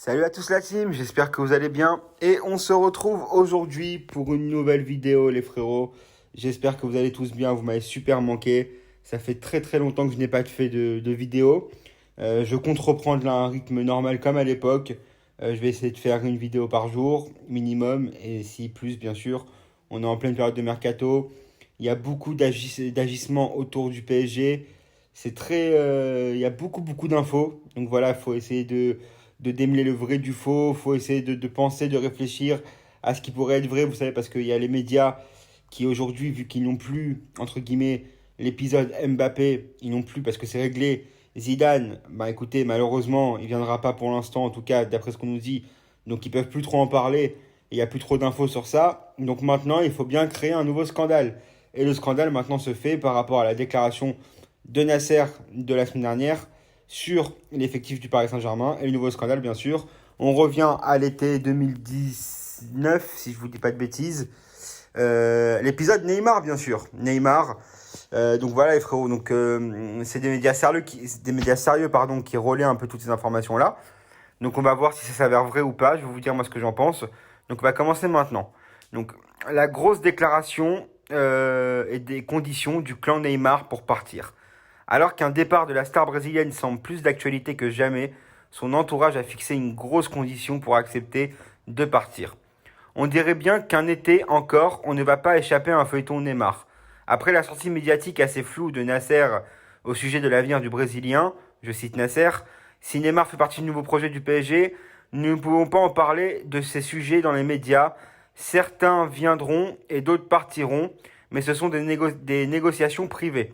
Salut à tous la team, j'espère que vous allez bien et on se retrouve aujourd'hui pour une nouvelle vidéo les frérots. J'espère que vous allez tous bien, vous m'avez super manqué. Ça fait très très longtemps que je n'ai pas fait de vidéo. Je compte reprendre là un rythme normal comme à l'époque. Je vais essayer de faire une vidéo par jour minimum et si plus bien sûr. On est en pleine période de mercato. Il y a beaucoup d'agissements autour du PSG. Il y a beaucoup d'infos. Donc voilà, il faut essayer de démêler le vrai du faux. Il faut essayer de penser, de réfléchir à ce qui pourrait être vrai. Vous savez, parce qu'il y a les médias qui aujourd'hui, vu qu'ils n'ont plus, entre guillemets, l'épisode Mbappé, ils n'ont plus parce que c'est réglé. Zidane, bah écoutez, malheureusement, il ne viendra pas pour l'instant, en tout cas, d'après ce qu'on nous dit. Donc ils peuvent plus trop en parler. Il n'y a plus trop d'infos sur ça. Donc maintenant, il faut bien créer un nouveau scandale. Et le scandale maintenant se fait par rapport à la déclaration de Nasser de la semaine dernière sur l'effectif du Paris Saint-Germain. Et le nouveau scandale, bien sûr. On revient à l'été 2019, si je ne vous dis pas de bêtises. L'épisode Neymar, bien sûr. Neymar. Donc voilà, les frérots. Donc, c'est des médias sérieux pardon, qui relaient un peu toutes ces informations-là. Donc on va voir si ça s'avère vrai ou pas. Je vais vous dire moi ce que j'en pense. Donc on va commencer maintenant. Donc la grosse déclaration et des conditions du clan Neymar pour partir. Alors qu'un départ de la star brésilienne semble plus d'actualité que jamais, son entourage a fixé une grosse condition pour accepter de partir. On dirait bien qu'un été encore, on ne va pas échapper à un feuilleton Neymar. Après la sortie médiatique assez floue de Nasser au sujet de l'avenir du Brésilien, je cite Nasser, si Neymar fait partie du nouveau projet du PSG, nous ne pouvons pas en parler de ces sujets dans les médias. Certains viendront et d'autres partiront, mais ce sont des négociations privées.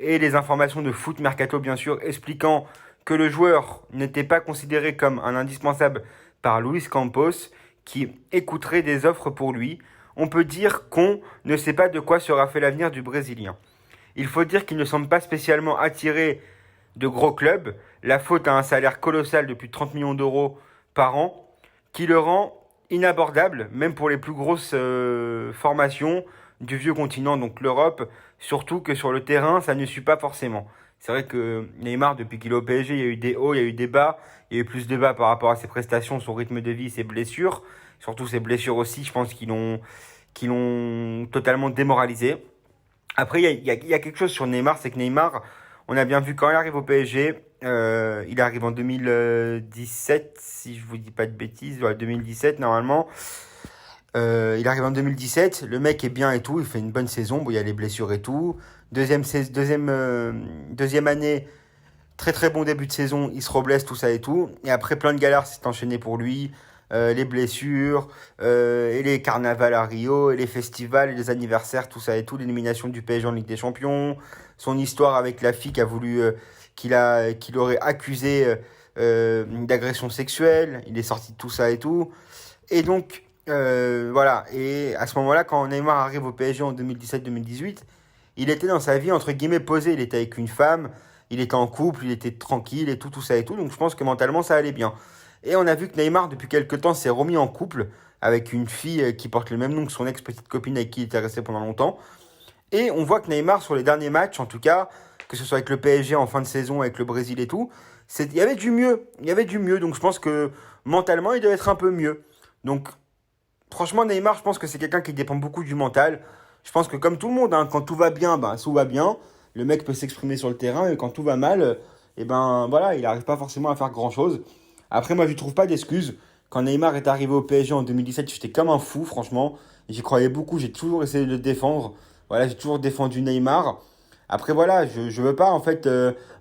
Et les informations de Foot Mercato, bien sûr, expliquant que le joueur n'était pas considéré comme un indispensable par Luis Campos, qui écouterait des offres pour lui. On peut dire qu'on ne sait pas de quoi sera fait l'avenir du Brésilien. Il faut dire qu'il ne semble pas spécialement attiré de gros clubs, la faute à un salaire colossal de plus de 30 millions d'euros par an, qui le rend inabordable, même pour les plus grosses formations du vieux continent, donc l'Europe, surtout que sur le terrain, ça ne suit pas forcément. C'est vrai que Neymar, depuis qu'il est au PSG, il y a eu des hauts, il y a eu des bas, il y a eu plus de bas par rapport à ses prestations, son rythme de vie, ses blessures, surtout ses blessures aussi, je pense qu'ils l'ont totalement démoralisé. Après, il y a quelque chose sur Neymar, c'est que Neymar, on a bien vu quand il arrive au PSG, il arrive en 2017, si je vous dis pas de bêtises, ouais, 2017 normalement. Il arrive en 2017, le mec est bien et tout, il fait une bonne saison, bon, il y a les blessures et tout. Deuxième année, très très bon début de saison, il se reblesse, tout ça et tout. Et après, plein de galères s'est enchaîné pour lui. Les blessures, et les carnavals à Rio, et les festivals, et les anniversaires, tout ça et tout, l'élimination du PSG en Ligue des Champions, son histoire avec la fille qui a voulu, qu'il aurait accusé d'agression sexuelle, il est sorti de tout ça et tout. Et donc, voilà, et à ce moment-là, quand Neymar arrive au PSG en 2017-2018, il était dans sa vie, entre guillemets, posée, il était avec une femme, il était en couple, il était tranquille et tout, tout ça et tout, donc je pense que mentalement ça allait bien. Et on a vu que Neymar, depuis quelques temps, s'est remis en couple avec une fille qui porte le même nom que son ex-petite copine avec qui il était resté pendant longtemps. Et on voit que Neymar, sur les derniers matchs, en tout cas, que ce soit avec le PSG en fin de saison, avec le Brésil et tout, il y avait du mieux. Il y avait du mieux. Donc je pense que mentalement, il doit être un peu mieux. Donc franchement, Neymar, je pense que c'est quelqu'un qui dépend beaucoup du mental. Je pense que comme tout le monde, hein, quand tout va bien, ben, tout va bien. Le mec peut s'exprimer sur le terrain et quand tout va mal, et ben voilà, il n'arrive pas forcément à faire grand-chose. Après, moi, je ne trouve pas d'excuses. Quand Neymar est arrivé au PSG en 2017, j'étais comme un fou, franchement. J'y croyais beaucoup, j'ai toujours essayé de le défendre. Voilà, j'ai toujours défendu Neymar. Après, voilà, je veux pas, en fait...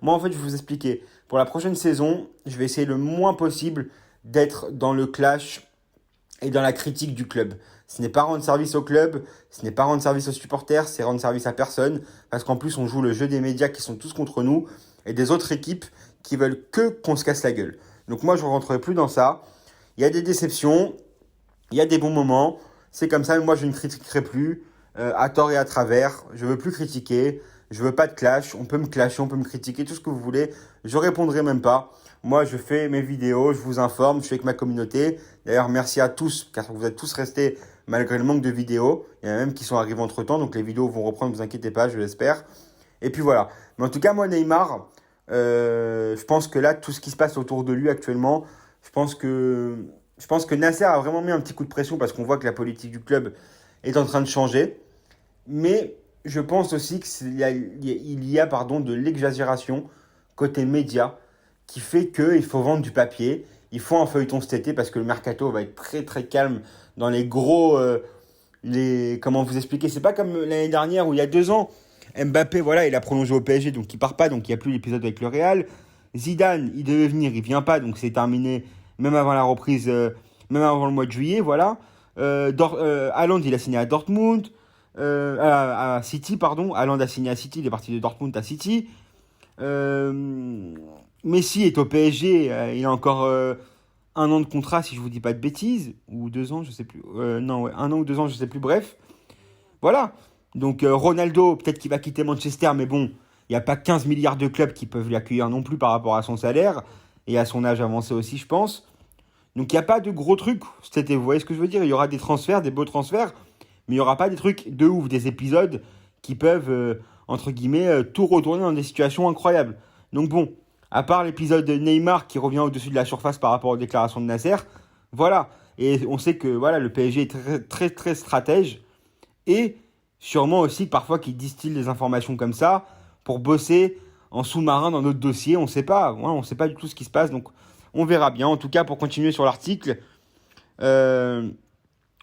moi, en fait, je vais vous expliquer. Pour la prochaine saison, je vais essayer le moins possible d'être dans le clash et dans la critique du club. Ce n'est pas rendre service au club, ce n'est pas rendre service aux supporters, c'est rendre service à personne. Parce qu'en plus, on joue le jeu des médias qui sont tous contre nous et des autres équipes qui veulent que qu'on se casse la gueule. Donc moi, je ne rentrerai plus dans ça. Il y a des déceptions, il y a des bons moments. C'est comme ça, mais moi, je ne critiquerai plus à tort et à travers. Je ne veux plus critiquer. Je ne veux pas de clash. On peut me clasher, on peut me critiquer, tout ce que vous voulez. Je ne répondrai même pas. Moi, je fais mes vidéos, je vous informe, je suis avec ma communauté. D'ailleurs, merci à tous, car vous êtes tous restés malgré le manque de vidéos. Il y en a même qui sont arrivés entre-temps, donc les vidéos vont reprendre, ne vous inquiétez pas, je l'espère. Et puis voilà. Mais en tout cas, moi, Neymar, je pense que là, tout ce qui se passe autour de lui actuellement, Je pense que, je pense que Nasser a vraiment mis un petit coup de pression parce qu'on voit que la politique du club est en train de changer. Mais je pense aussi qu'il y a pardon, de l'exagération côté média qui fait qu'il faut vendre du papier. Il faut un feuilleton cet été parce que le mercato va être très très calme dans les gros. Comment vous expliquer? C'est pas comme l'année dernière où il y a 2 ans. Mbappé, voilà, il a prolongé au PSG, donc il part pas, donc il n'y a plus l'épisode avec le Real. Zidane, il devait venir, il vient pas, donc c'est terminé même avant la reprise, même avant le mois de juillet, voilà. Haaland, il a signé à Dortmund, à City, pardon. Haaland a signé à City, il est parti de Dortmund à City. Euh, Messi est au PSG, il a encore 1 an de contrat, si je vous dis pas de bêtises, ou 2 ans, je sais plus. Non, ouais, 1 an ou 2 ans, je sais plus, bref. Voilà. Donc Ronaldo, peut-être qu'il va quitter Manchester, mais bon, il n'y a pas 15 milliards de clubs qui peuvent l'accueillir non plus par rapport à son salaire et à son âge avancé aussi, je pense. Donc il n'y a pas de gros trucs cet été, vous voyez ce que je veux dire? Il y aura des transferts, des beaux transferts, mais il n'y aura pas des trucs de ouf, des épisodes qui peuvent, entre guillemets, tout retourner dans des situations incroyables. Donc bon, à part l'épisode de Neymar qui revient au-dessus de la surface par rapport aux déclarations de Nasser, voilà. Et on sait que voilà, le PSG est très très très stratège et sûrement aussi parfois qu'ils distillent des informations comme ça pour bosser en sous-marin dans notre dossier. On ne sait pas, ouais, on ne sait pas du tout ce qui se passe, donc on verra bien. En tout cas, pour continuer sur l'article, euh,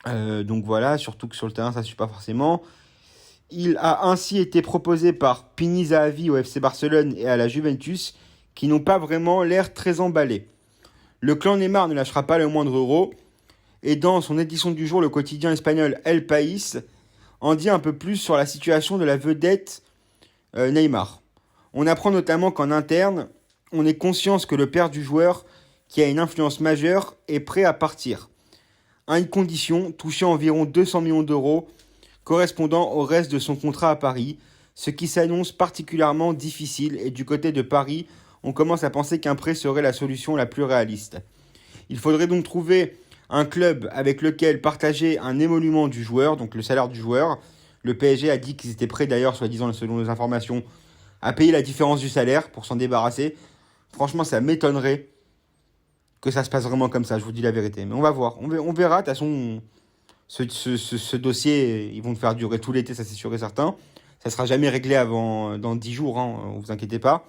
donc voilà, surtout que sur le terrain, ça ne suit pas forcément. Il a ainsi été proposé par Pini Zahavi au FC Barcelone et à la Juventus, qui n'ont pas vraiment l'air très emballés. Le clan Neymar ne lâchera pas le moindre euro, et dans son édition du jour, le quotidien espagnol El País en dit un peu plus sur la situation de la vedette Neymar. On apprend notamment qu'en interne, on est conscience que le père du joueur, qui a une influence majeure, est prêt à partir. À une condition, toucher environ 200 millions d'euros, correspondant au reste de son contrat à Paris, ce qui s'annonce particulièrement difficile, et du côté de Paris, on commence à penser qu'un prêt serait la solution la plus réaliste. Il faudrait donc trouver un club avec lequel partager un émolument du joueur, donc le salaire du joueur. Le PSG a dit qu'ils étaient prêts d'ailleurs, soi-disant selon les informations, à payer la différence du salaire pour s'en débarrasser. Franchement, ça m'étonnerait que ça se passe vraiment comme ça, je vous dis la vérité. Mais on va voir, on verra. De toute façon, ce dossier, ils vont le faire durer tout l'été, ça c'est sûr et certain. Ça ne sera jamais réglé avant dans 10 jours, hein, vous inquiétez pas.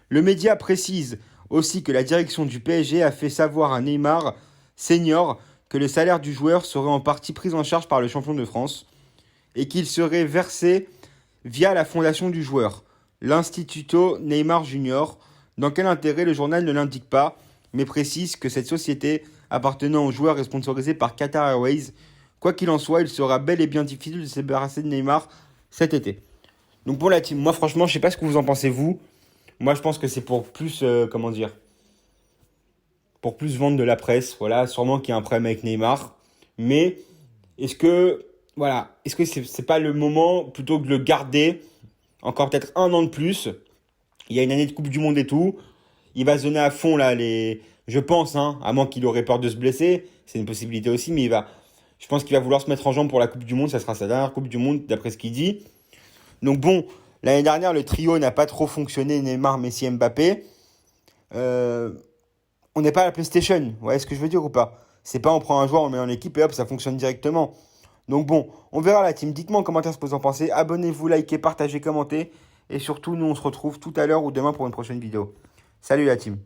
Le média précise aussi que la direction du PSG a fait savoir à Neymar senior que le salaire du joueur serait en partie pris en charge par le champion de France et qu'il serait versé via la fondation du joueur, l'Instituto Neymar Junior. Dans quel intérêt, le journal ne l'indique pas, mais précise que cette société appartenant au joueur est sponsorisée par Qatar Airways. Quoi qu'il en soit, il sera bel et bien difficile de se débarrasser de Neymar cet été. Donc pour la team, moi franchement, je sais pas ce que vous en pensez vous. Moi je pense que c'est pour plus, comment dire, pour plus vendre de la presse. Voilà, sûrement qu'il y a un problème avec Neymar. Mais est-ce que, voilà, est-ce que c'est pas le moment plutôt que de le garder encore peut-être 1 an de plus? Il y a une année de Coupe du Monde et tout. Il va se donner à fond là, je pense, hein, à moins qu'il aurait peur de se blesser. C'est une possibilité aussi, mais je pense qu'il va vouloir se mettre en jambe pour la Coupe du Monde. Ça sera sa dernière Coupe du Monde, d'après ce qu'il dit. Donc bon, l'année dernière, le trio n'a pas trop fonctionné, Neymar, Messi, Mbappé. On n'est pas à la PlayStation, vous voyez ce que je veux dire ou pas? C'est pas on prend un joueur, on le met en équipe et hop, ça fonctionne directement. Donc bon, on verra la team. Dites-moi en commentaire ce que vous en pensez. Abonnez-vous, likez, partagez, commentez. Et surtout, nous, on se retrouve tout à l'heure ou demain pour une prochaine vidéo. Salut la team.